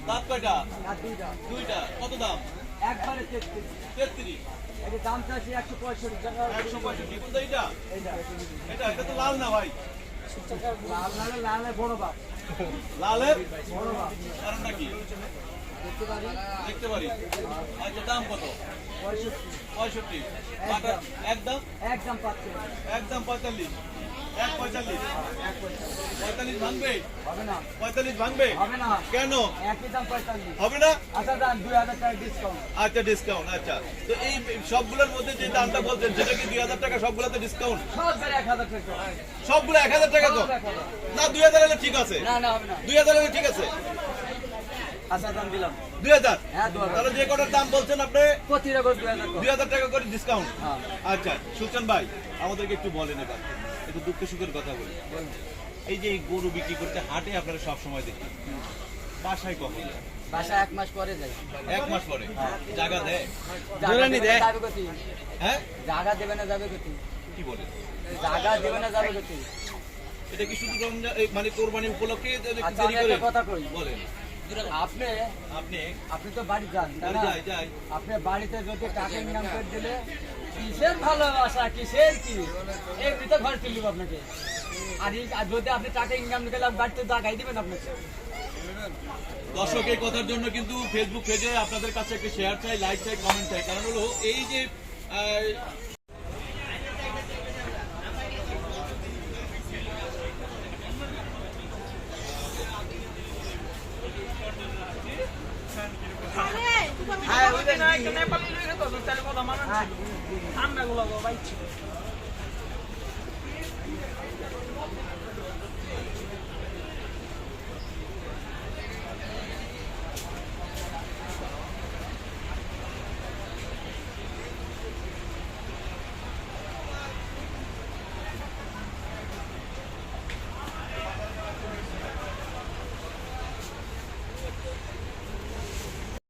দাঁত কয়টা? দুইটা। কত দাম? একবারে 33। এটা দাম চাইছি 165 টাকা। 165 কোনটা? এটা এটা তো লাল না ভাই। লাল বড় বাপ। লালের বড় বাপ। কারণটা কি? দেখতে পারি। দেখতে পারি। আচ্ছা দাম কত? 65। একদম একদম পাচ্ছে। একদম 45। 145। 45 ভাঙবে? হবে না। 45 ভাঙবে? হবে না। কেন? একই দাম 45। হবে না? আচ্ছা দাম 2000 টাকা ডিসকাউন্ট। আচ্ছা ডিসকাউন্ট। আচ্ছা তো এই সবগুলোর মধ্যে যে দামটা বলছেন সেটা কি 2000 টাকা সবগুলোতে ডিসকাউন্ট? সব ধরে 1000 টাকা। সবগুলো 1000 টাকা তো? না 2000 হলে ঠিক আছে। না না হবে না। 2000 হলে ঠিক আছে। আচ্ছা দাম দিলাম 2000। হ্যাঁ 2000। তাহলে যে কটার দাম বলছেন আপনি প্রতি রকম 2000 করে। 2000 টাকা করে ডিসকাউন্ট। হ্যাঁ। আচ্ছা সুলতান ভাই আমাদেরকে একটু বলেন এবার একটু দুঃখ সুখের কথা বলি। এই যে এই গরু বিক্রি করতে হাটে আপনারা সব সময় দেখি, বাসায় কখন যায়? বাসা 1 মাস পরে যাই। 1 মাস পরে জায়গা দেয়? জোরানি দেয়। যাবে কতি? হ্যাঁ জায়গা দেবে না যাবে কতি? কি বলেন? জায়গা দেবে না যাবে কতি? এটা কি শুধু রমজান মানে কোরবানি উপলক্ষে আচ্ছা দেরি আমি করে? একটা কথা কই। বলেন। আপনি আপনি আপনি তো বাড়ি যান তাই না? যাই যাই আপনি বাড়িতে যদি টাকা ইনকাম করে দিলে কিসের ভালোবাসা কিসের কি এমনি তো ঘর তুলব আপনাকে। আর যদি আপনি টাকা ইনকাম করলে বাড়িতে জায়গায় দিবেন আপনাকে। দর্শক এই কথার জন্য কিন্তু ফেসবুক পেজে আপনাদের কাছে একটা শেয়ার চাই, লাইক চাই, কমেন্ট চাই। কারণ হলো এই যে ঠান্ডা গুলো